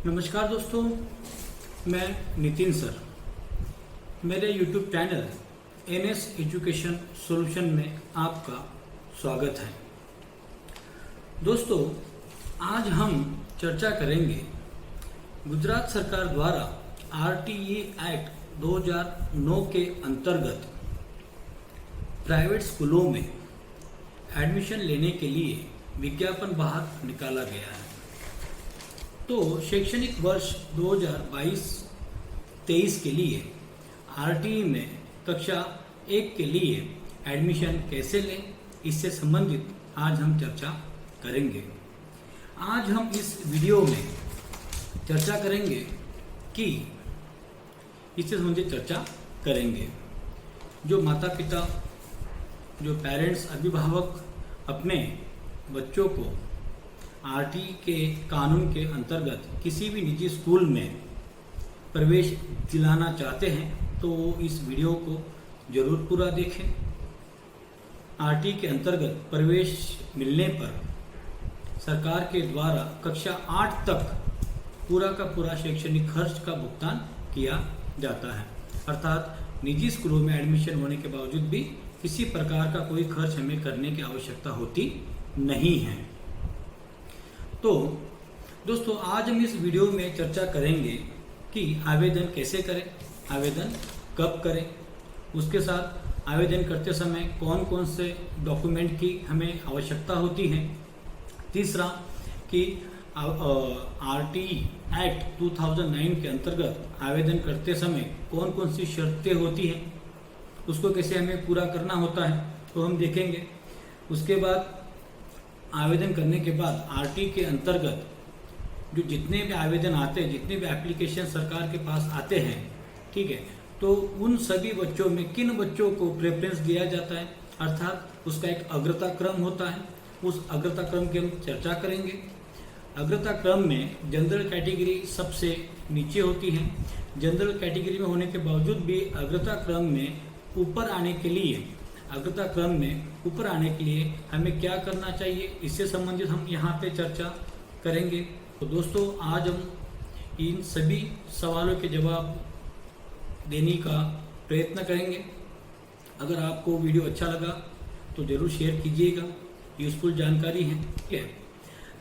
नमस्कार दोस्तों, मैं नितिन सर। मेरे YouTube channel NS education solution में आपका स्वागत है। दोस्तों, आज हम चर्चा करेंगे गुजरात सरकार द्वारा RTE एक्ट 2009 के अंतर्गत प्राइवेट स्कूलों में एडमिशन लेने के लिए विज्ञापन बाहर निकाला गया है। तो शैक्षणिक वर्ष 2022-23 के लिए RTE में कक्षा 1 के लिए एडमिशन कैसे लें, इससे संबंधित आज हम चर्चा करेंगे। आज हम इस वीडियो में चर्चा करेंगे कि इससे संबंधित चर्चा करेंगे जो माता पिता, जो पेरेंट्स, अभिभावक अपने बच्चों को RTE के कानून के अंतर्गत किसी भी निजी स्कूल में प्रवेश दिलाना चाहते हैं तो इस वीडियो को जरूर पूरा देखें। RTE के अंतर्गत प्रवेश मिलने पर सरकार के द्वारा कक्षा 8 तक पूरा का पूरा शैक्षणिक खर्च का भुगतान किया जाता है। अर्थात निजी स्कूलों में एडमिशन होने के बावजूद भी किसी प्रकार का कोई खर्च हमें करने की आवश्यकता होती नहीं है। तो दोस्तों, आज हम इस वीडियो में चर्चा करेंगे कि आवेदन कैसे करें, आवेदन कब करें, उसके साथ आवेदन करते समय कौन कौन से डॉक्यूमेंट की हमें आवश्यकता होती है। तीसरा कि RTE एक्ट 2009 के अंतर्गत आवेदन करते समय कौन कौन सी शर्तें होती हैं, उसको कैसे हमें पूरा करना होता है, तो हम देखेंगे। उसके बाद आवेदन करने के बाद RTE के अंतर्गत जो जितने भी आवेदन आते हैं, जितने भी एप्लीकेशन सरकार के पास आते हैं, ठीक है, तो उन सभी बच्चों में किन बच्चों को प्रेफरेंस दिया जाता है, अर्थात उसका एक अग्रता क्रम होता है। उस अग्रता क्रम की हम चर्चा करेंगे। अग्रता क्रम में जनरल कैटेगरी सबसे नीचे होती है। जनरल कैटेगरी में होने के बावजूद भी अग्रता क्रम में ऊपर आने के लिए हमें क्या करना चाहिए, इससे संबंधित हम यहाँ पे चर्चा करेंगे। तो दोस्तों, आज हम इन सभी सवालों के जवाब देने का प्रयत्न करेंगे। अगर आपको वीडियो अच्छा लगा तो ज़रूर शेयर कीजिएगा, यूज़फुल जानकारी है, ठीक है।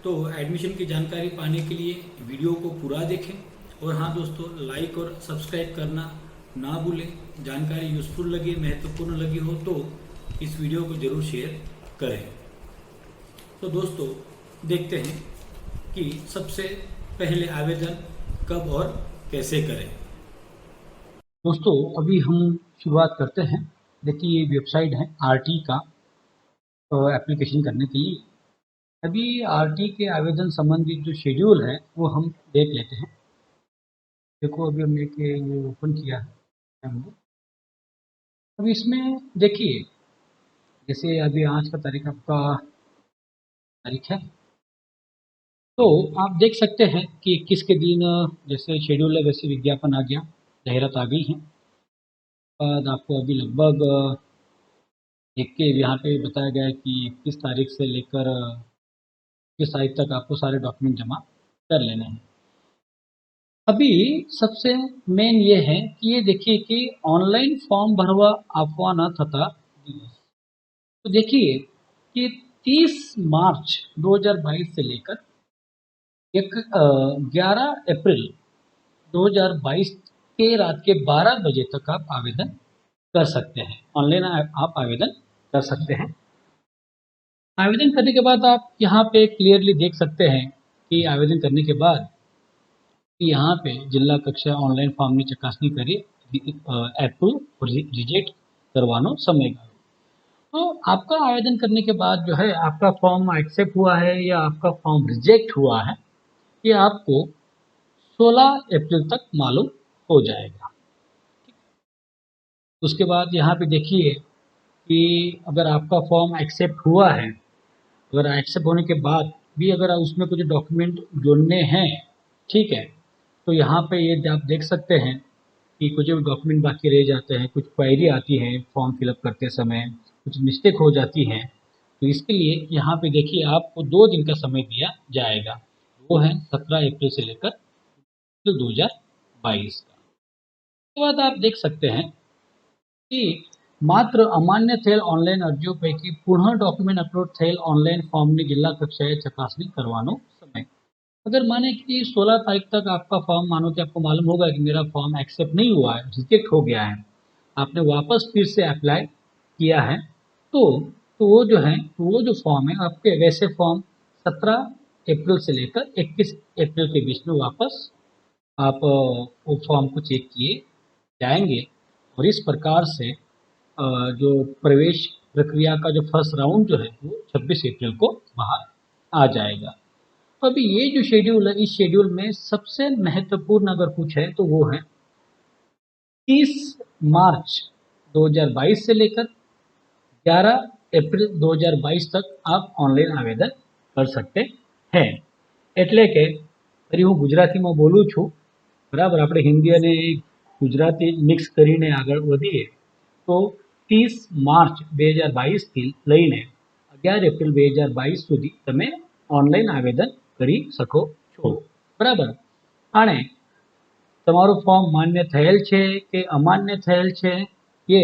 तो एडमिशन की जानकारी पाने के लिए वीडियो को पूरा देखें और हाँ दोस्तों, लाइक और सब्सक्राइब करना ना भूलें। जानकारी यूज़फुल लगी, महत्वपूर्ण लगी हो तो इस वीडियो को जरूर शेयर करें। तो दोस्तों, देखते हैं कि सबसे पहले आवेदन कब और कैसे करें। दोस्तों, अभी हम शुरुआत करते हैं। देखिए, ये वेबसाइट है RTE का एप्लीकेशन करने के लिए। अभी RTE के आवेदन संबंधित जो शेड्यूल है वो हम देख लेते हैं। देखो, अभी हमने ये ओपन किया है हमने। अब इसमें देखिए, जैसे अभी आज का तारीख है, तो आप देख सकते हैं कि 21 के दिन जैसे शेड्यूल है वैसे विज्ञापन आ गया, जाहिरात आ गई है। बाद आपको अभी लगभग देख के यहाँ पे बताया गया है कि 21 तारीख से लेकर 21 तारीख तक आपको सारे डॉक्यूमेंट जमा कर लेने हैं। अभी सबसे मेन ये है कि ये देखिए कि ऑनलाइन फॉर्म भरवा आपवाना थता दिवस। तो देखिए कि 30 मार्च 2022 से लेकर 11 अप्रैल 2022 के रात के 12 बजे तक आप आवेदन कर सकते हैं। ऑनलाइन आप आवेदन कर सकते हैं। आवेदन करने के बाद आप यहाँ पे क्लियरली देख सकते हैं कि आवेदन करने के बाद यहाँ पे जिला कक्षा ऑनलाइन फॉर्म ની ચકાસણી કરી એપ્રુવ रिजेक्ट करवानो समय गाળો। तो आपका आवेदन करने के बाद जो है आपका फॉर्म एक्सेप्ट हुआ है या आपका फॉर्म रिजेक्ट हुआ है, ये आपको 16 अप्रैल तक मालूम हो जाएगा। उसके बाद यहाँ पे देखिए कि अगर आपका फॉर्म एक्सेप्ट हुआ है, अगर एक्सेप्ट होने के बाद भी अगर उसमें कुछ डॉक्यूमेंट जोड़ने हैं, ठीक है, तो यहाँ पे ये आप देख सकते हैं कि कुछ डॉक्यूमेंट बाकी रह जाते हैं, कुछ क्वेरी आती है फॉर्म फिलअप करते समय, कुछ मिस्टेक हो जाती है। तो इसके लिए यहाँ पे देखिए आपको 2 दिन का समय दिया जाएगा। वो है 17 अप्रैल से लेकर अप्रैल 2022 का। उसके बाद आप देख सकते हैं कि માત્ર અમાન્ય થયેલ ઓનલાઈન અરજીઓ પૈકી પુનઃ ડોક્યુમેન્ટ અપલોડ થયેલ ઓનલાઈન ફોર્મની जिला कक्षाએ ચકાસણી કરવાનો समय। अगर माने कि 16 तारीख तक आपका फॉर्म, मानो कि आपको मालूम होगा कि मेरा फॉर्म एक्सेप्ट नहीं हुआ है, रिजेक्ट हो गया है, आपने वापस फिर से अप्लाई किया है, तो वो जो है, वो जो फॉर्म है आपके, वैसे फॉर्म 17 अप्रैल से लेकर 21 अप्रैल के बीच में वापस आप वो फॉर्म को चेक किए जाएंगे और इस प्रकार से जो प्रवेश प्रक्रिया का जो फर्स्ट राउंड जो है वो 26 अप्रैल को बाहर आ जाएगा। तो अभी ये जो शेड्यूल है, इस शेड्यूल में सबसे महत्वपूर्ण अगर कुछ है तो वो है 30 मार्च 2022 से लेकर 11 एप्रिल 2022 तक आप ऑनलाइन आवेदन कर सकते हैं। એટલે કે ફરી હું ગુજરાતીમાં બોલું છું, બરાબર, આપણે હિન્દી અને ગુજરાતી મિક્સ કરીને આગળ વધીએ તો 30 માર્ચ 2022 થી લઈને 11 એપ્રિલ 2022 સુધી તમે ઓનલાઈન આવેદન કરી શકો છો, બરાબર। અને તમારું ફોર્મ માન્ય થયેલ છે કે અમાન્ય થયેલ છે એ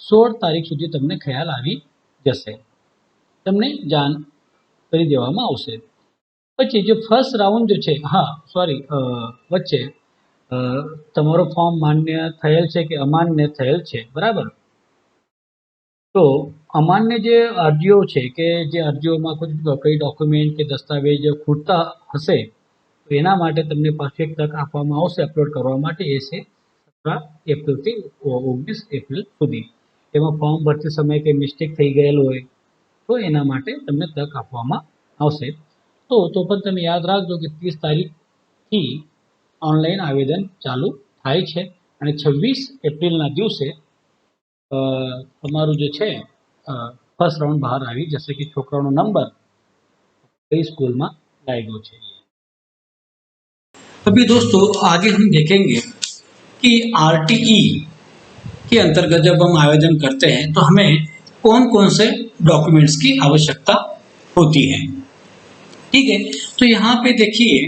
16 તારીખ સુધી તમને ખ્યાલ આવી જશે, તમને જાણ કરી દેવામાં આવશે। પછી જો ફર્સ્ટ રાઉન્ડ जो છે, हाँ सॉरी, વચ્ચે તમારો ફોર્મ માન્ય થયેલ છે કે અમાન્ય થયેલ છે, બરાબર। તો અમાન્ય જે અરજીઓ છે કે જે અરજીઓમાં કઈ ડોક્યુમેન્ટ કે દસ્તાવેજ ખૂટતા હશે તો એના માટે તમને પાછી એક તક આપવામાં આવશે અપલોડ કરવા માટે, એ છે 17 એપ્રિલથી 19 એપ્રિલ સુધી। એમાં ફોર્મ ભરતી સમયે કંઈ મિસ્ટેક થઈ ગયેલ હોય તો એના માટે તમને તક આપવામાં આવશે। તો પણ તમે યાદ રાખજો કે 30 તારીખથી ઓનલાઈન આવેદન ચાલુ થાય છે અને 26 એપ્રિલના દિવસે તમારું જે છે ફર્સ્ટ રાउंड બહાર આવી જશે કે છોકરાઓનો નંબર कई स्कूल में लागो है। अभी दोस्तों आगे हम देखेंगे कि आरटीई के अंतर्गत जब हम आवेदन करते हैं तो हमें कौन कौन से डॉक्यूमेंट्स की आवश्यकता होती है। ठीक है, तो यहाँ पे देखिए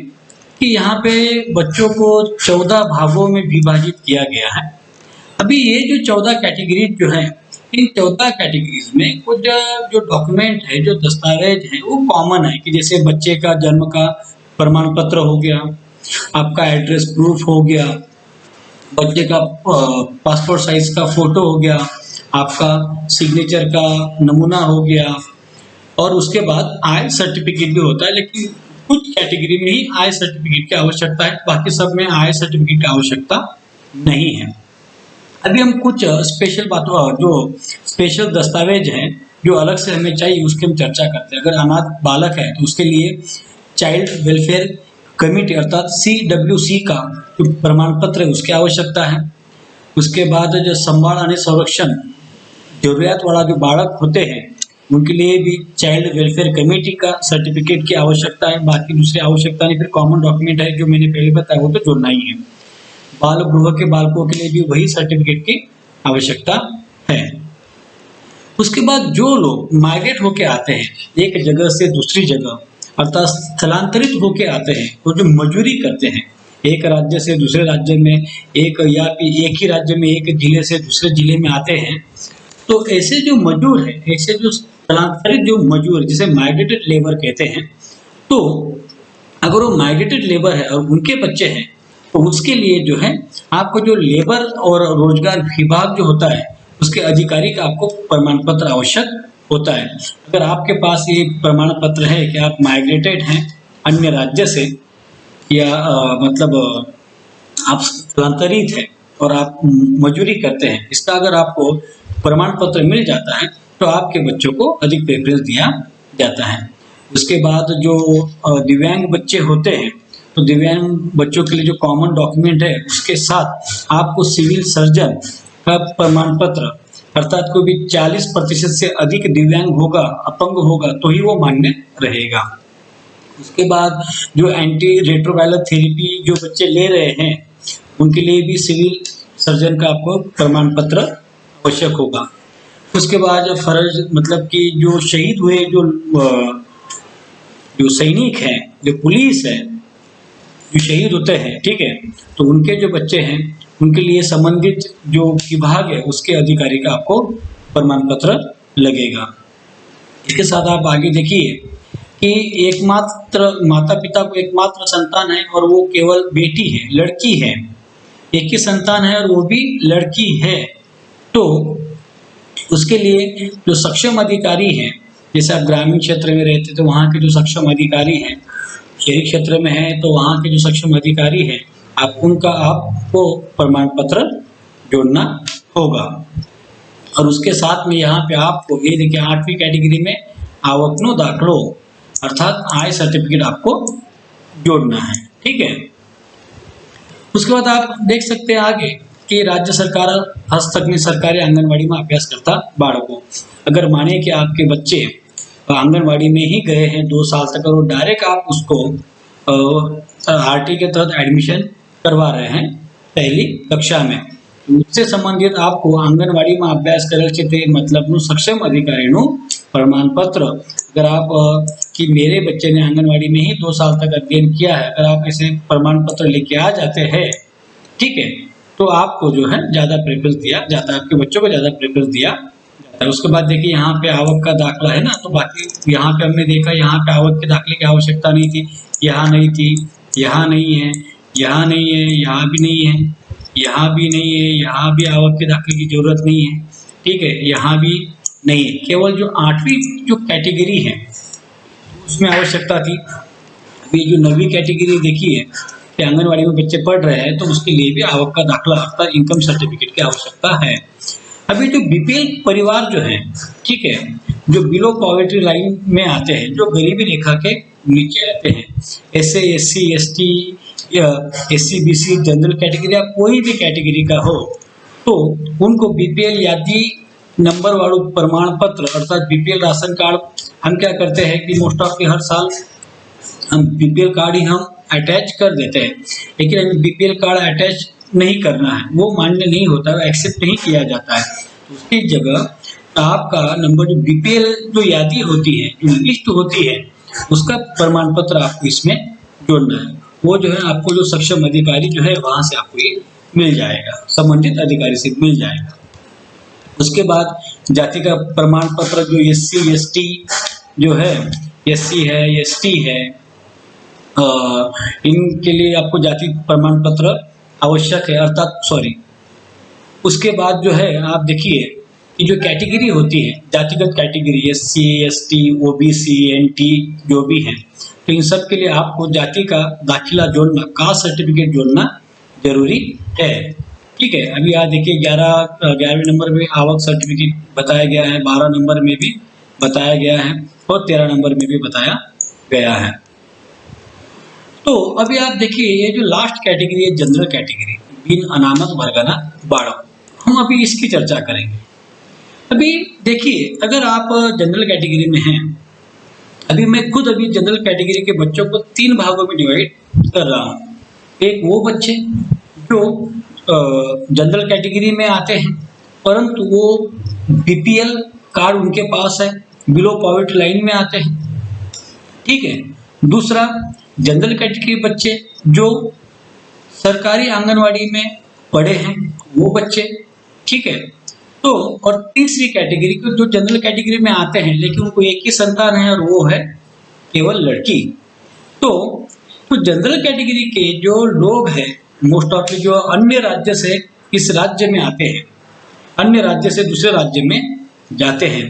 कि यहाँ पे बच्चों को 14 भागों में विभाजित किया गया है। अभी ये जो 14 कैटेगरीज जो है, इन 14 कैटेगरीज में कुछ जो डॉक्यूमेंट है, जो दस्तावेज है वो कॉमन है कि जैसे बच्चे का जन्म का प्रमाण पत्र हो गया, आपका एड्रेस प्रूफ हो गया, बच्चे का पासपोर्ट साइज का फोटो हो गया, आपका सिग्नेचर का नमूना हो गया, और उसके बाद आय सर्टिफिकेट भी होता है। लेकिन कुछ कैटेगरी में ही आय सर्टिफिकेट की आवश्यकता है, बाकी सब में आय सर्टिफिकेट की आवश्यकता नहीं है। अभी हम कुछ स्पेशल बातों, जो स्पेशल दस्तावेज हैं जो अलग से हमें चाहिए उसकी हम चर्चा करते हैं। अगर अनाथ बालक है तो उसके लिए चाइल्ड वेलफेयर कमेटी अर्थात CWC का जो प्रमाण पत्र है उसकी आवश्यकता है। उसके बाद जो संभाल और संरक्षण जरूरियात वाला जो बालक होते हैं उनके लिए भी चाइल्ड वेलफेयर कमेटी का सर्टिफिकेट की आवश्यकता है। बाकी दूसरी आवश्यकता नहीं। फिर कॉमन डॉक्यूमेंट है जो मैंने पहले बताया वो तो जोड़ना ही है। बाल गृह के बालकों के लिए भी वही सर्टिफिकेट की आवश्यकता है। उसके बाद जो लोग माइग्रेट होके आते हैं एक जगह से दूसरी जगह अर्थात स्थलांतरित होके आते हैं, वो जो मजदूरी करते हैं एक राज्य से दूसरे राज्य में, एक या फिर एक ही राज्य में एक जिले से दूसरे जिले में आते हैं, तो ऐसे जो मजदूर हैं, ऐसे जो स्थलांतरित जो मजदूर जिसे माइग्रेटेड लेबर कहते हैं, तो अगर वो माइग्रेटेड लेबर है और उनके बच्चे हैं तो उसके लिए जो है आपको जो लेबर और रोजगार विभाग जो होता है उसके अधिकारी का आपको प्रमाण पत्र आवश्यक होता है। अगर आपके पास ये प्रमाण पत्र है कि आप माइग्रेटेड हैं अन्य राज्य से या मतलब आप स्थलांतरित हैं और आप मजदूरी करते हैं, इसका अगर आपको प्रमाण पत्र मिल जाता है तो आपके बच्चों को अधिक प्रेफरेंस दिया जाता है। उसके बाद जो दिव्यांग बच्चे होते हैं तो दिव्यांग बच्चों के लिए जो कॉमन डॉक्यूमेंट है उसके साथ आपको सिविल सर्जन का प्रमाण पत्र अर्थात कोई भी 40% से अधिक दिव्यांग होगा, अपंग होगा तो ही वो मान्य रहेगा। उसके बाद जो एंटी रेट्रोवायरल थेरेपी जो बच्चे ले रहे हैं उनके लिए भी सिविल सर्जन का आपको प्रमाण पत्र आवश्यक होगा। उसके बाद फर्ज मतलब कि जो शहीद हुए जो सैनिक हैं, जो पुलिस है, जो शहीद होते हैं, ठीक है, तो उनके जो बच्चे हैं उनके लिए संबंधित जो विभाग है उसके अधिकारी का आपको प्रमाण पत्र लगेगा। इसके साथ आप आगे देखिए कि एकमात्र माता पिता को एकमात्र संतान है और वो केवल बेटी है, लड़की है, एक ही संतान है और वो भी लड़की है, तो उसके लिए जो सक्षम अधिकारी है, जैसे आप ग्रामीण क्षेत्र में रहते तो वहाँ के जो सक्षम अधिकारी हैं, शहरी क्षेत्र में है तो वहाँ के जो सक्षम अधिकारी है आपको प्रमाण पत्र जोड़ना होगा। और उसके साथ में यहाँ पे आपको ये देखिए 8वीं कैटेगरी में आवकनो दाखलो अर्थात आय सर्टिफिकेट आपको जोड़ना है, ठीक है। उसके बाद आप देख सकते हैं आगे कि राज्य सरकार हस्तक में सरकारी आंगनवाड़ी में अभ्यास करता बाળકો, अगर माने कि आपके बच्चे आंगनवाड़ी में ही गए हैं 2 साल तक और डायरेक्ट आप उसको आरटी के तहत एडमिशन करवा रहे हैं पहली कक्षा में, उससे संबंधित आपको आंगनवाड़ी में अभ्यास करेल છે તે મતલબનું સક્ષમ અધિકારીનું प्रमाणपत्र, अगर आप कि मेरे बच्चे ने आंगनवाड़ी में ही 2 साल तक अध्ययन किया है, अगर आप ऐसे प्रमाण पत्र लेके आ जाते हैं, ठीक है, तो आपको जो है ज़्यादा प्रेफरेंस दिया जाता है, आपके बच्चों को ज़्यादा प्रेफरेंस दिया जाता है। उसके बाद देखिए यहाँ पे आवक का दाखला है ना, तो बाकी यहाँ पे हमने देखा यहाँ पे आवक के दाखले की आवश्यकता नहीं थी, यहाँ नहीं थी, यहाँ नहीं है, यहाँ नहीं है, यहाँ भी नहीं है, यहाँ भी नहीं है, यहाँ भी आवक के दाखले की जरूरत नहीं है, ठीक है, यहाँ भी नहीं है, केवल जो 8वीं जो कैटेगरी है उसमें आवश्यकता थी। अभी जो 9वीं कैटेगरी देखिए कि आंगनवाड़ी में बच्चे पढ़ रहे हैं तो उसके लिए भी आवक का दाखला अर्थात इनकम सर्टिफिकेट की आवश्यकता है। अभी जो बीपीएल परिवार जो है, ठीक है, जो बिलो पॉवर्टी लाइन में आते हैं, जो गरीबी रेखा के नीचे आते हैं, ऐसे SC ST SC BC general category या कोई भी कैटेगरी का हो, तो उनको बीपीएल यादी नंबर वालों प्रमाण पत्र अर्थात बीपीएल राशन कार्ड हम क्या करते हैं कि मोस्ट ऑफ हर साल हम बीपीएल कार्ड ही हम अटैच कर देते हैं, लेकिन हमें बीपीएल कार्ड अटैच नहीं करना है, वो मान्य नहीं होता, एक्सेप्ट नहीं किया जाता है। उसकी जगह आपका नंबर जो बीपीएल जो यादी होती है, जो लिस्ट होती है, उसका प्रमाण पत्र आपको इसमें जोड़ना है। वो जो है आपको जो सक्षम अधिकारी जो है वहाँ से आपको ये मिल जाएगा, संबंधित अधिकारी से मिल जाएगा। उसके बाद जाति का प्रमाण पत्र जो SC ST जो है, SC है ST है, इनके लिए आपको जाति प्रमाण पत्र आवश्यक है, अर्थात सॉरी। उसके बाद जो है आप देखिए कि जो कैटेगरी होती है जातिगत category SC ST OBC NT जो भी है, तो इन सब के लिए आपको जाति का दाखिला जोड़ना, कास्ट सर्टिफिकेट जोड़ना जरूरी है, ठीक है। अभी यहाँ देखिए 11वें नंबर में आवक सर्टिफिकेट बताया गया है, 12 नंबर में भी बताया गया है और 13 नंबर में भी बताया गया है। तो अभी आप देखिए ये जो लास्ट कैटेगरी है जनरल कैटेगरी, बिन अनामत वर्गना बाળકો, हम अभी इसकी चर्चा करेंगे। अभी देखिए अगर आप जनरल कैटेगरी में हैं, अभी मैं खुद अभी जनरल कैटेगरी के बच्चों को 3 भागों में डिवाइड कर रहा हूँ। एक वो बच्चे जो जनरल कैटेगरी में आते हैं परंतु वो बीपीएल कार्ड उनके पास है, बिलो पॉवर्टी लाइन में आते हैं, ठीक है। दूसरा जनरल कैटेगरी बच्चे जो सरकारी आंगनवाड़ी में पढ़े हैं वो बच्चे, ठीक है। तो और तीसरी कैटेगरी को जो जनरल कैटेगरी में आते हैं लेकिन उनको एक ही संतान है और वो है केवल लड़की। तो जनरल कैटेगरी के जो लोग हैं मोस्ट ऑफ जो अन्य राज्य से इस राज्य में आते हैं, अन्य राज्य से दूसरे राज्य में जाते हैं,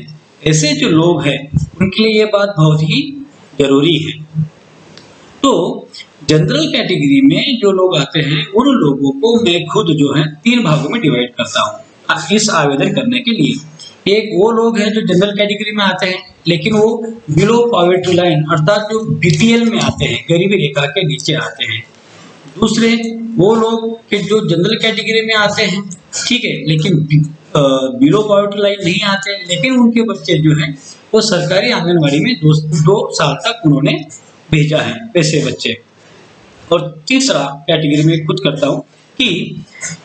ऐसे जो लोग हैं उनके लिए ये बात बहुत ही जरूरी है। तो जनरल कैटेगरी में जो लोग आते हैं उन लोगों को मैं खुद जो है 3 भागों में डिवाइड करता हूँ इस आवेदन करने के लिए। एक वो लोग हैं जो जनरल कैटेगरी में आते हैं लेकिन वो बिलो पॉवर्टी लाइन अर्थात जो बीपीएल में आते हैं, गरीबी रेखा के नीचे आते हैं। दूसरे वो लोग के जो जनरल कैटेगरी में आते हैं, ठीक है, लेकिन बिलो पॉवर्टी लाइन नहीं आते, लेकिन उनके बच्चे जो हैं वो सरकारी आंगनवाड़ी में 2 साल तक उन्होंने भेजा है वैसे बच्चे। और तीसरा कैटेगरी में खुद करता हूँ कि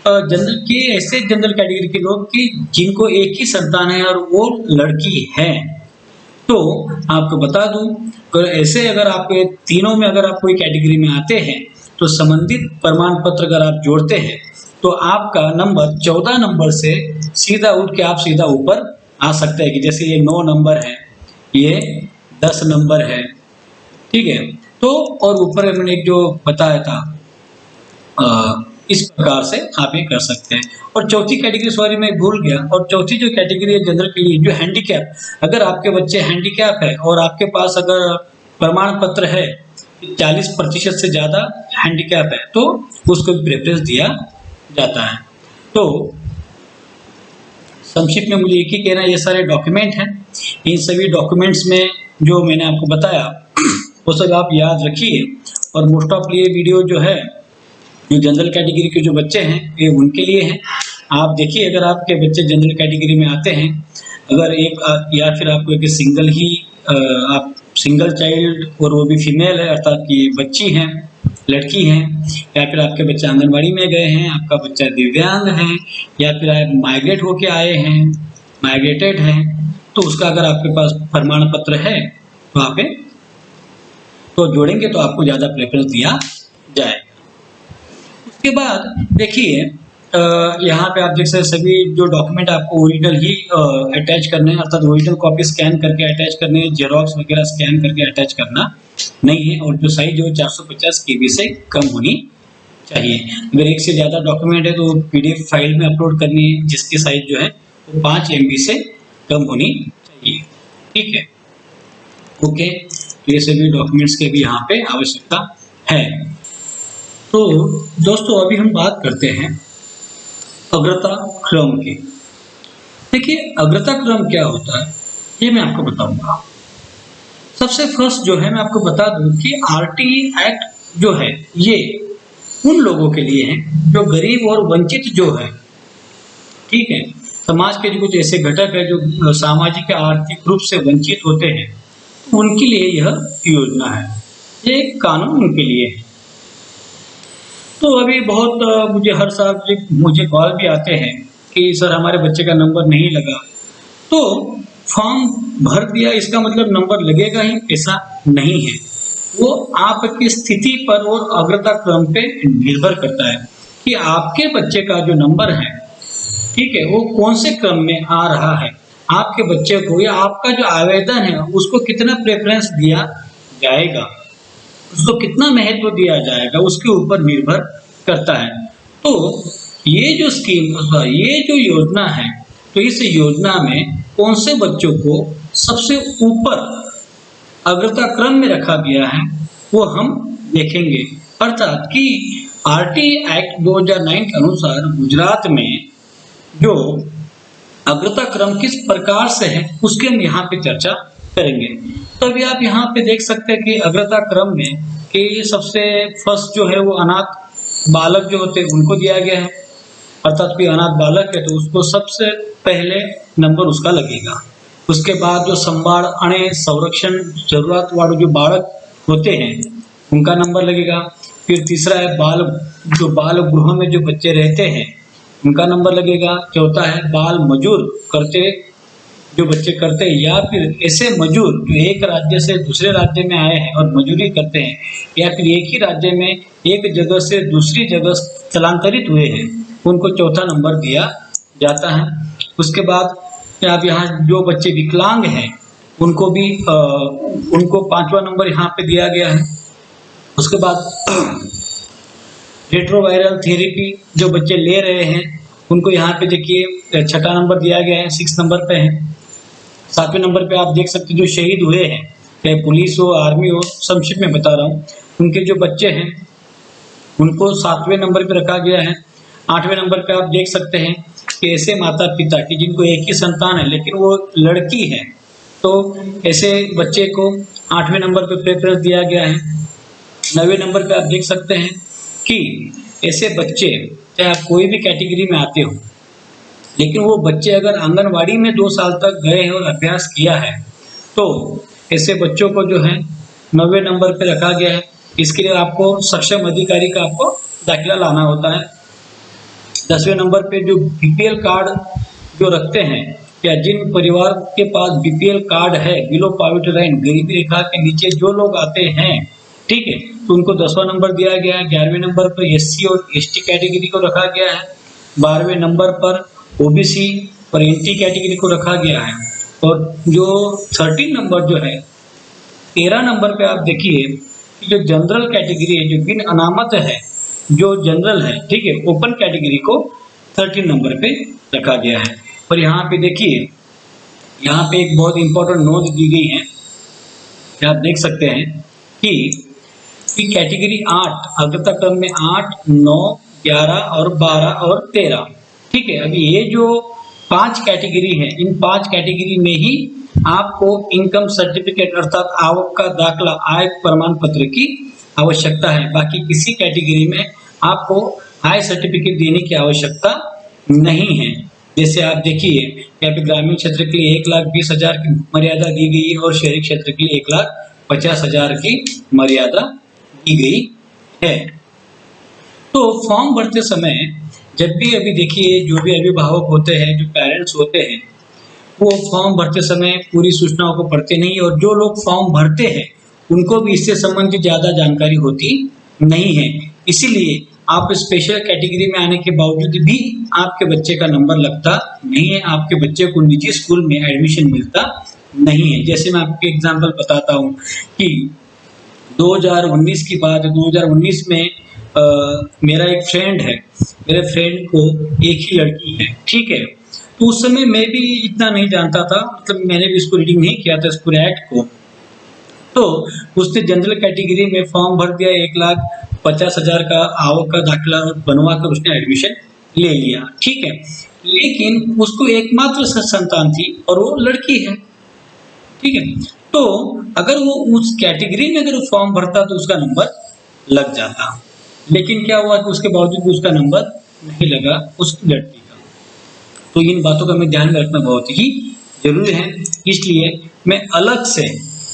जनरल के ऐसे जनरल कैटेगरी के लोग कि जिनको एक ही संतान है और वो लड़की है, तो आपको बता दूं, अगर ऐसे अगर आपके तीनों में अगर आप कोई कैटेगरी में आते हैं तो संबंधित प्रमाण पत्र अगर आप जोड़ते हैं तो आपका नंबर 14 नंबर से सीधा उठ के आप सीधा ऊपर आ सकते हैं। कि जैसे ये 9 नंबर है, ये 10 नंबर है, ठीक है। तो और ऊपर मैंने एक जो बताया था इस प्रकार से आप ये कर सकते हैं। और चौथी कैटेगरी, सॉरी मैं भूल गया, और चौथी जो कैटेगरी है जनरल के लिए, जो हैंडीकैप, अगर आपके बच्चे हैंडीकैप है और आपके पास अगर प्रमाण पत्र है 40% से ज्यादा हैंडीकैप है तो उसको प्रेफरेंस दिया जाता है। तो संक्षिप्त में मुझे एक ही कहना है, ये सारे डॉक्यूमेंट हैं, इन सभी डॉक्यूमेंट्स में जो मैंने आपको बताया वो सब आप याद रखिए। और मोस्ट ऑफ ये वीडियो जो है जो जनरल कैटेगरी के जो बच्चे हैं ये उनके लिए हैं। आप देखिए, अगर आपके बच्चे जनरल कैटेगरी में आते हैं, अगर एक या फिर आपको एक सिंगल ही आप सिंगल चाइल्ड और वो भी फीमेल है, अर्थात कि बच्ची हैं, लड़की हैं, या फिर आपके बच्चे आंगनबाड़ी में गए हैं, आपका बच्चा दिव्यांग है, या फिर आप माइग्रेट होके आए हैं, माइग्रेटेड हैं, तो उसका अगर आपके पास प्रमाण पत्र है तो आप तो जोड़ेंगे तो आपको ज़्यादा प्रेफरेंस दिया जाएगा। उसके बाद देखिए यहाँ पे आप देख सकते सभी जो डॉक्यूमेंट आपको ओरिजिनल ही अटैच करने हैं, अर्थात ओरिजिनल कॉपी स्कैन करके अटैच करने हैं, जेरोक्स वगैरह स्कैन करके अटैच करना नहीं है। और जो साइज हो 450 KB से कम होनी चाहिए। अगर एक से ज़्यादा डॉक्यूमेंट है तो PDF फाइल में अपलोड करनी है, जिसकी साइज जो है वो 5 MB से कम होनी चाहिए, ठीक है। ओके, ये सभी डॉक्यूमेंट्स के भी यहाँ पे आवश्यकता है। तो दोस्तों अभी हम बात करते हैं अग्रता क्रम की। देखिए, अग्रता क्रम क्या होता है ये मैं आपको बताऊंगा। सबसे फर्स्ट जो है मैं आपको बता दूं कि RTE एक्ट जो है ये उन लोगों के लिए है जो गरीब और वंचित जो है, ठीक है, समाज के जो कुछ ऐसे घटक है जो सामाजिक या आर्थिक रूप से वंचित होते हैं, उनके लिए यह योजना है, ये कानून उनके लिए है। तो अभी बहुत मुझे हर साल मुझे कॉल भी आते हैं कि सर हमारे बच्चे का नंबर नहीं लगा, तो फॉर्म भर दिया इसका मतलब नंबर लगेगा ही, ऐसा नहीं है। वो आपकी स्थिति पर और अग्रता क्रम पे निर्भर करता है कि आपके बच्चे का जो नंबर है, ठीक है, वो कौन से क्रम में आ रहा है। आपके बच्चे को या आपका जो आवेदन है उसको कितना प्रेफरेंस दिया जाएगा, उसको कितना महत्व दिया जाएगा, उसके ऊपर निर्भर करता है। तो ये जो स्कीम, ये जो योजना है, तो इस योजना में कौन से बच्चों को सबसे ऊपर अग्रता क्रम में रखा गया है वो हम देखेंगे। अर्थात कि RTE एक्ट 2009 के अनुसार गुजरात में जो अग्रता क्रम किस प्रकार से है उसके हम यहाँ पे चर्चा करेंगे। तो अभी आप यहाँ पे देख सकते हैं कि अग्रता क्रम में कि सबसे फर्स्ट जो है वो अनाथ बालक जो होते हैं उनको दिया गया है। अर्थात कोई अनाथ बालक है तो उसको सबसे पहले नंबर उसका लगेगा। उसके बाद जो संभाल अणे संरक्षण जरूरत वाले जो बालक होते हैं उनका नंबर लगेगा। फिर तीसरा है बाल गृह में जो बच्चे रहते हैं उनका नंबर लगेगा। चौथा है बाल मजूर करते जो बच्चे करते हैं या फिर ऐसे मजूर जो एक राज्य से दूसरे राज्य में आए हैं और मजूरी करते हैं या फिर एक ही राज्य में एक जगह से दूसरी जगह स्थलांतरित हुए हैं, उनको चौथा नंबर दिया जाता है। उसके बाद आप यहाँ जो बच्चे विकलांग हैं उनको भी उनको 5वां नंबर यहाँ पे दिया गया है। उसके बाद रेट्रोवायरल थेरेपी जो बच्चे ले रहे हैं उनको यहाँ पे देखिए 6ठा नंबर दिया गया है, 6 नंबर पे है। 7वें नंबर पे आप देख सकते जो शहीद हुए हैं, चाहे पुलिस हो आर्मी हो, संक्षिप्त में बता रहा हूँ, उनके जो बच्चे हैं उनको 7वें नंबर पे रखा गया है। 8वें नंबर पे आप देख सकते हैं कि ऐसे माता पिता की जिनको एक ही संतान है लेकिन वो लड़की है, तो ऐसे बच्चे को 8वें नंबर पे प्रेफरेंस दिया गया है। 9वें नंबर पे आप देख सकते हैं कि ऐसे बच्चे चाहे आप कोई भी कैटेगरी में आते हो लेकिन वो बच्चे अगर आंगनवाड़ी में 2 साल तक गए हैं और अभ्यास किया है तो ऐसे बच्चों को जो है 9वें नंबर पे रखा गया है। इसके लिए आपको सक्षम अधिकारी का आपको दाखिला लाना होता है। 10वें नंबर पे जो BPL कार्ड जो रखते हैं या जिन परिवार के पास बीपीएल कार्ड है, बिलो पॉवर्टी लाइन, गरीबी रेखा के नीचे जो लोग आते हैं, ठीक है, तो उनको 10वां नंबर दिया गया है। 11वें नंबर पर एससी और एसटी कैटेगरी को रखा गया है। 12वें नंबर पर ओबीसी और एनटी कैटेगरी को रखा गया है। और जो 13 नंबर जो है, 13 नंबर पे आप देखिए कि जो जनरल कैटेगरी है, जो बिन अनामत है, जो जनरल है, ठीक है, ओपन कैटेगरी को 13 नंबर पे रखा गया है। और यहाँ पे देखिए, यहाँ पे एक बहुत इंपॉर्टेंट नोट दी गई है, आप देख सकते हैं कि कैटेगरी 8 अग्रता क्रम में 8, 9, 11 और 12 और 13, ठीक है। अभी ये जो 5 कैटेगरी है, इन 5 कैटेगरी में ही आपको इनकम सर्टिफिकेट अर्थात आवक का दाखला, आय प्रमाण पत्र की आवश्यकता है। बाकी किसी कैटेगरी में आपको आय सर्टिफिकेट देने की आवश्यकता नहीं है। जैसे आप देखिए, यहाँ पे ग्रामीण क्षेत्र के लिए 1,20,000 की मर्यादा दी गई है और शहरी क्षेत्र के लिए 1,50,000 की मर्यादा दी गई है। तो फॉर्म भरते समय जब भी, अभी देखिए, जो भी अभिभावक होते हैं, जो पेरेंट्स होते हैं, वो फॉर्म भरते समय पूरी सूचनाओं को पढ़ते नहीं, और जो लोग फॉर्म भरते हैं उनको भी इससे संबंधित ज़्यादा जानकारी होती नहीं है। इसीलिए आप स्पेशल कैटेगरी में आने के बावजूद भी आपके बच्चे का नंबर लगता नहीं है, आपके बच्चे को निजी स्कूल में एडमिशन मिलता नहीं है। जैसे मैं आपको एग्जाम्पल बताता हूँ कि 2019 की बात है, 2019 में मेरा एक फ्रेंड है, मेरे फ्रेंड को एक ही लड़की है, ठीक है। तो उस समय मैं भी इतना नहीं जानता था, मतलब मैंने भी इसको रीडिंग नहीं किया था, इस पूरे एक्ट को। तो उसने जनरल कैटेगरी में फॉर्म भर दिया, 1,50,000 का आवक का दाखिला बनवा कर उसने एडमिशन ले लिया, ठीक है। लेकिन उसको एकमात्र संतान थी और वो लड़की है, ठीक है। तो अगर वो उस कैटेगरी में अगर फॉर्म भरता तो उसका नंबर लग जाता, लेकिन क्या हुआ कि उसके बावजूद उसका नंबर नहीं लगा उसकी लड़की का। तो इन बातों का हमें ध्यान में रखना बहुत ही जरूरी है। इसलिए मैं अलग से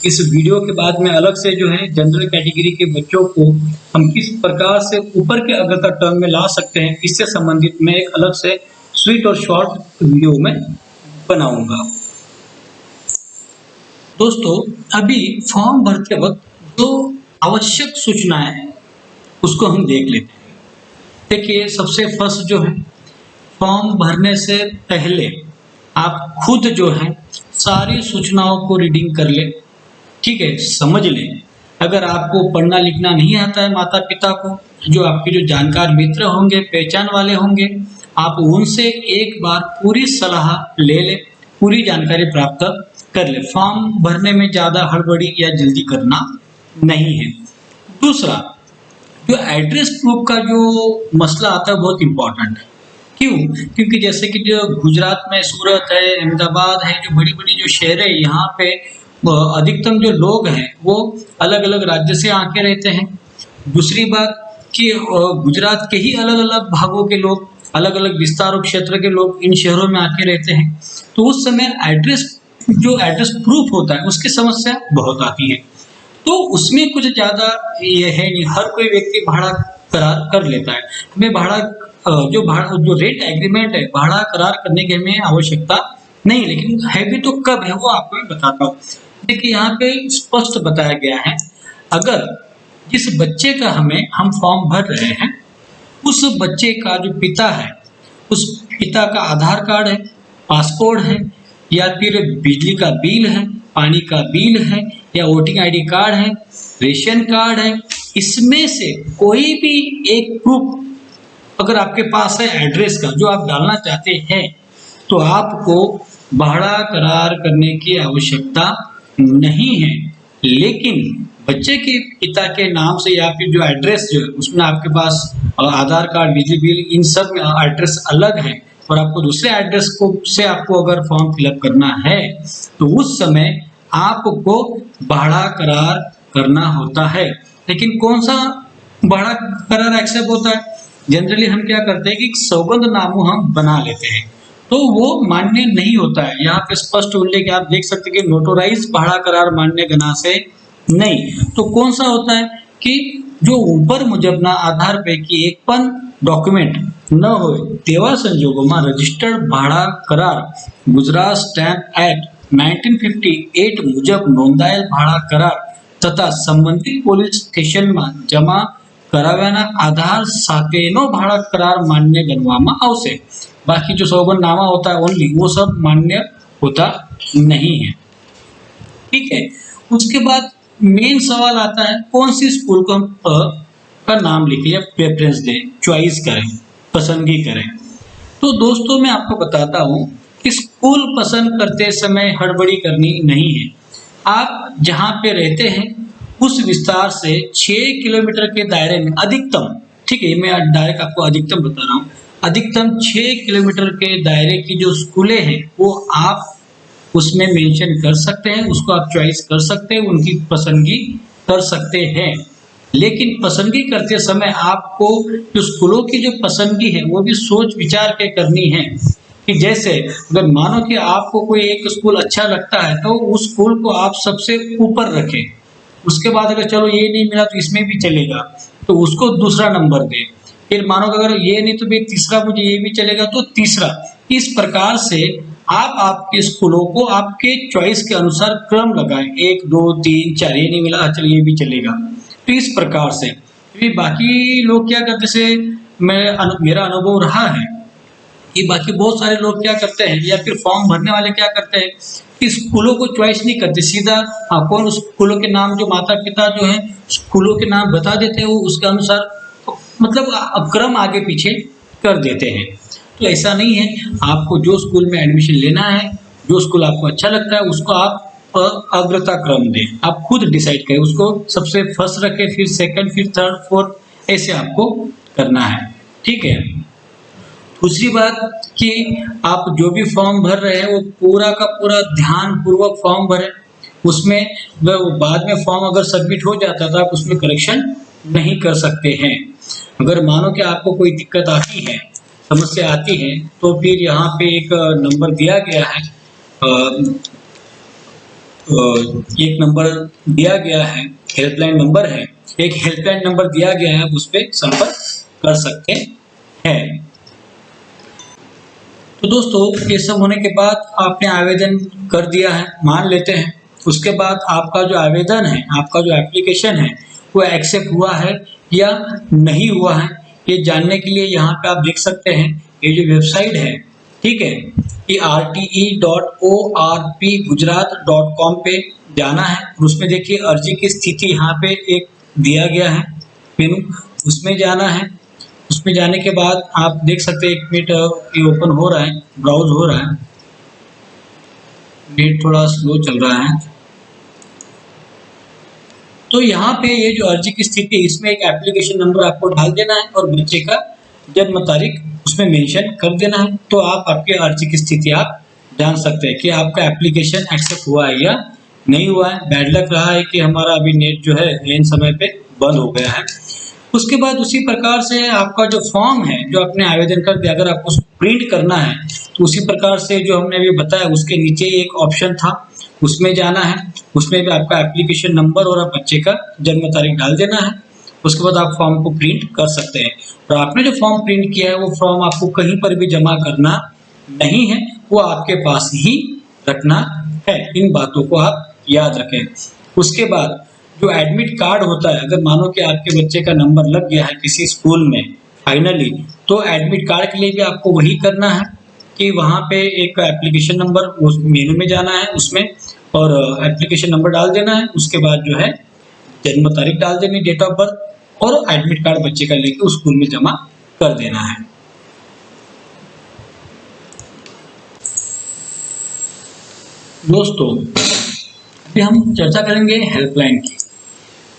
इस वीडियो के बाद में अलग से जो है जनरल कैटेगरी के बच्चों को हम किस प्रकार से ऊपर के अग्रता टर्म में ला सकते हैं, इससे संबंधित मैं एक अलग से स्वीट और शॉर्ट वीडियो में बनाऊंगा। दोस्तों, अभी फॉर्म भरते वक्त जो आवश्यक सूचनाएं हैं उसको हम देख लेते हैं। देखिए, सबसे फर्स्ट जो है, फॉर्म भरने से पहले आप खुद जो है सारी सूचनाओं को रीडिंग कर ले, ठीक है, समझ लें। अगर आपको पढ़ना लिखना नहीं आता है, माता पिता को, जो आपके जो जानकार मित्र होंगे, पहचान वाले होंगे, आप उनसे एक बार पूरी सलाह ले ले, पूरी जानकारी प्राप्त कर ले। फॉर्म भरने में ज़्यादा हड़बड़ी या जल्दी करना नहीं है। दूसरा, जो एड्रेस प्रूफ का जो मसला आता है बहुत इम्पोर्टेंट है। क्यों? क्योंकि जैसे कि जो गुजरात में सूरत है, अहमदाबाद है, जो बड़ी बड़ी जो शहर है, यहाँ पे अधिकतम जो लोग हैं वो अलग अलग राज्य से आके रहते हैं। दूसरी बात कि गुजरात के ही अलग अलग भागों के लोग, अलग अलग विस्तार और क्षेत्र के लोग इन शहरों में आके रहते हैं। तो उस समय एड्रेस प्रूफ होता है, उसकी समस्या बहुत आती है। तो उसमें कुछ ज़्यादा ये है नहीं, हर कोई व्यक्ति भाड़ा करार कर लेता है। हमें जो रेट एग्रीमेंट है, भाड़ा करार करने की हमें आवश्यकता नहीं, लेकिन है भी तो कब है वो आपको मैं बताता हूँ। देखिए, यहाँ पे स्पष्ट बताया गया है, अगर जिस बच्चे का हम फॉर्म भर रहे हैं, उस बच्चे का जो पिता है, उस पिता का आधार कार्ड है, पासपोर्ट है, या फिर बिजली का बिल है, पानी का बिल है, या वोटिंग आईडी कार्ड है, रेशन कार्ड है, इसमें से कोई भी एक प्रूफ अगर आपके पास है एड्रेस का जो आप डालना चाहते हैं, तो आपको भाड़ा करार करने की आवश्यकता नहीं है। लेकिन बच्चे के पिता के नाम से या फिर जो एड्रेस जो है उसमें आपके पास आधार कार्ड, बिजली बिल, इन सब में एड्रेस अलग है, और आपको दूसरे एड्रेस को से आपको अगर फॉर्म फिलअप करना है, तो उस समय आपको भाड़ा करार करना होता है। लेकिन कौन सा भाड़ा करार एक्सेप्ट होता है? जनरली हम क्या करते हैं कि सौगंधनामा हम बना लेते हैं, तो वो मान्य नहीं होता है। यहाँ पे स्पष्ट उल्लेख आप देख सकते हैं कि नोटराइज भाड़ा करार मान्य गना से नहीं। तो कौन सा होता है कि જો ઉપર મુજબના આધાર પૈકી એક પણ ડોક્યુમેન્ટ ન હોય તેવા સંજોગોમાં રજિસ્ટર્ડ ભાડા કરાર ગુજરાત સ્ટેમ્પ એક્ટ 1958 મુજબ નોંધાયેલ ભાડા કરાર તથા સંબંધિત પોલીસ સ્ટેશનમાં જમા કરાવ્યાના આધાર સાથેનો भाड़ा करार मान्य गणवामा आवशे। बाकी जो सोगंदनामा होता है ओनली वो सब मान्य होता नहीं है। ठीक है, उसके बाद मेन सवाल आता है कौन सी स्कूल को हम का नाम लिखें या प्रेफरेंस दें, चॉइस करें, पसंदगी करें। तो दोस्तों मैं आपको बताता हूँ कि स्कूल पसंद करते समय हड़बड़ी करनी नहीं है। आप जहाँ पे रहते हैं उस विस्तार से 6 किलोमीटर के दायरे में अधिकतम, ठीक है मैं डायरेक्ट आपको अधिकतम बता रहा हूँ, अधिकतम 6 किलोमीटर के दायरे की जो स्कूलें हैं वो आप उसमें मेंशन कर सकते हैं, उसको आप चॉइस कर सकते हैं, उनकी पसंदगी कर सकते हैं। लेकिन पसंदगी करते समय आपको जो स्कूलों की जो पसंदगी है वो भी सोच विचार के करनी है कि जैसे अगर मानो कि आपको कोई एक स्कूल अच्छा लगता है तो उस स्कूल को आप सबसे ऊपर रखें, उसके बाद अगर चलो ये नहीं मिला तो इसमें भी चलेगा तो उसको दूसरा नंबर दें, फिर मानो कि अगर ये नहीं तो भी तीसरा मुझे ये भी चलेगा तो तीसरा। इस प्रकार से आप आपके स्कूलों को आपके चॉइस के अनुसार क्रम लगाएं, 1 2 3 4, ये नहीं मिला चलो ये भी चलेगा। तो इस प्रकार से बाकी लोग क्या करते से मेरा अनुभव रहा है कि बाकी बहुत सारे लोग क्या करते हैं या फिर फॉर्म भरने वाले क्या करते हैं कि स्कूलों को चॉइस नहीं करते, सीधा कौन स्कूलों के नाम जो माता पिता जो हैं स्कूलों के नाम बता देते हैं वो उसके अनुसार मतलब क्रम आगे पीछे कर देते हैं। तो ऐसा नहीं है, आपको जो स्कूल में एडमिशन लेना है, जो स्कूल आपको अच्छा लगता है उसको आप अग्रता क्रम दें, आप खुद डिसाइड करें, उसको सबसे फर्स्ट रखें, फिर सेकंड, फिर थर्ड, फोर्थ, ऐसे आपको करना है। ठीक है, दूसरी बात कि आप जो भी फॉर्म भर रहे हैं वो पूरा का पूरा ध्यान पूर्वक फॉर्म भरें, उसमें बाद में फॉर्म अगर सबमिट हो जाता है तो आप उसमें करेक्शन नहीं कर सकते हैं। अगर मानो कि आपको कोई दिक्कत आती है, समस्या आती है, तो फिर यहाँ पे एक नंबर दिया गया है, एक नंबर दिया गया है, हेल्पलाइन नंबर है, एक हेल्पलाइन नंबर दिया गया है, उस पर संपर्क कर सकते हैं। तो दोस्तों ये सब होने के बाद आपने आवेदन कर दिया है, मान लेते हैं, उसके बाद आपका जो आवेदन है, आपका जो एप्लीकेशन है वो एक्सेप्ट हुआ है या नहीं हुआ है, ये जानने के लिए यहाँ पे आप देख सकते हैं ये जो वेबसाइट है, ठीक है, ये rte.orpgujarat.com पे जाना है। उसमें देखिए अर्जी की स्थिति यहाँ पे एक दिया गया है मेनू, उसमें जाना है। उसमें जाने के बाद आप देख सकते हैं, 1 मिनट ये ओपन हो रहा है, ब्राउज हो रहा है, नेट थोड़ा स्लो चल रहा है। तो यहाँ पे ये जो अर्जी की स्थिति, इसमें एक एप्लीकेशन नंबर आपको डाल देना है और बच्चे का जन्म तारीख उसमें मेंशन कर देना है। तो आप आपके अर्जी की स्थिति आप जान सकते हैं कि आपका एप्लीकेशन एक्सेप्ट हुआ है या नहीं हुआ है। बैड लक रहा है कि हमारा अभी नेट जो है एन समय पे बंद हो गया है। उसके बाद उसी प्रकार से आपका जो फॉर्म है जो आपने आवेदन कर दिया, अगर आपको उसको प्रिंट करना है तो उसी प्रकार से जो हमने अभी बताया उसके नीचे एक ऑप्शन था, उसमें जाना है, उसमें भी आपका एप्लीकेशन नंबर और आप बच्चे का जन्म तारीख डाल देना है। उसके बाद आप फॉर्म को प्रिंट कर सकते हैं। और आपने जो फॉर्म प्रिंट किया है वो फॉर्म आपको कहीं पर भी जमा करना नहीं है, वो आपके पास ही रखना है। इन बातों को आप याद रखें। उसके बाद जो एडमिट कार्ड होता है, अगर मानो कि आपके बच्चे का नंबर लग गया है किसी स्कूल में फाइनली, तो एडमिट कार्ड के लिए भी आपको वही करना है कि वहाँ पे एक एप्लीकेशन नंबर उस मेनू में जाना है उसमें और एप्लीकेशन नंबर डाल देना है। उसके बाद जो है जन्म तारीख डाल देनी, डेट ऑफ बर्थ, और एडमिट कार्ड बच्चे का लेके उस स्कूल में जमा कर देना है। दोस्तों अभी हम चर्चा करेंगे हेल्पलाइन की।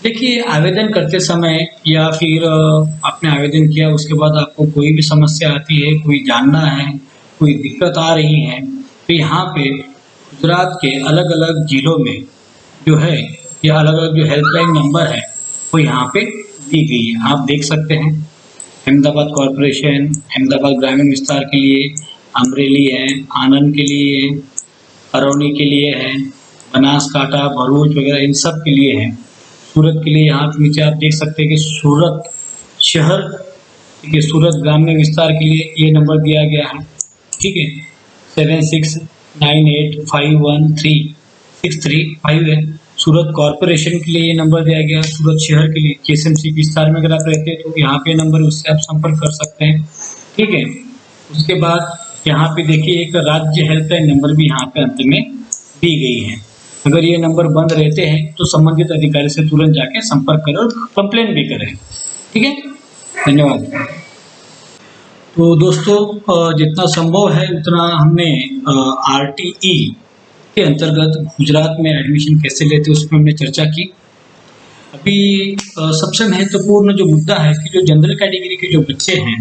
देखिए आवेदन करते समय या फिर आपने आवेदन किया उसके बाद आपको कोई भी समस्या आती है, कोई जानना है, कोई दिक्कत आ रही है, तो यहाँ पे गुजरात के अलग अलग जिलों में जो है या अलग अलग जो हेल्पलाइन नंबर है वो यहाँ पे दी गई है, आप देख सकते हैं। अहमदाबाद कॉरपोरेशन, अहमदाबाद ग्रामीण विस्तार के लिए, अमरेली है, आनंद के लिए है, अरौनी के लिए है, बनासकांठा, भरूच वगैरह इन सब के लिए है। सूरत के लिए यहाँ नीचे आप देख सकते हैं कि सूरत शहर, ठीक है, सूरत ग्राम्य विस्तार के लिए ये नंबर दिया गया है, ठीक है, 7698513635 है। सूरत कॉरपोरेशन के लिए ये नंबर दिया गया, सूरत शहर के लिए KSMC विस्तार में अगर आप रहते हैं तो यहाँ पे नंबर, उससे आप संपर्क कर सकते हैं, ठीक है। उसके बाद यहाँ पे देखिए एक राज्य हेल्पलाइन नंबर भी यहाँ पे अंत में दी गई है। अगर ये नंबर बंद रहते हैं तो संबंधित अधिकारी से तुरंत जाके संपर्क करें और कंप्लेन भी करें, ठीक है। धन्यवाद। तो दोस्तों जितना संभव है उतना हमने RTE के अंतर्गत गुजरात में एडमिशन कैसे लेते हैं उसमें हमने चर्चा की। अभी सबसे महत्वपूर्ण जो मुद्दा है कि जो जनरल कैटेगरी के जो बच्चे हैं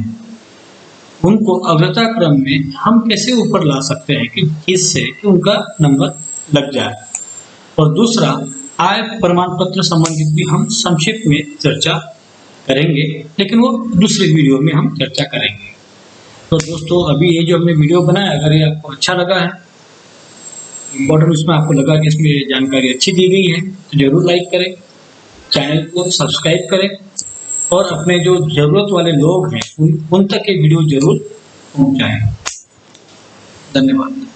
उनको अग्रता क्रम में हम कैसे ऊपर ला सकते हैं कि जिससे कि उनका नंबर लग जाए। और दूसरा, आय प्रमाण पत्र संबंधित भी हम संक्षिप्त में चर्चा करेंगे, लेकिन वो दूसरे वीडियो में हम चर्चा करेंगे। तो दोस्तों अभी ये जो हमने वीडियो बनाया, अगर ये आपको अच्छा लगा है, इम्पोर्टेंट उसमें आपको लगा कि इसमें जानकारी अच्छी दी गई है, तो जरूर लाइक करें, चैनल को सब्सक्राइब करें और अपने जो जरूरत वाले लोग हैं उन तक ये वीडियो जरूर पहुंचाएं। धन्यवाद।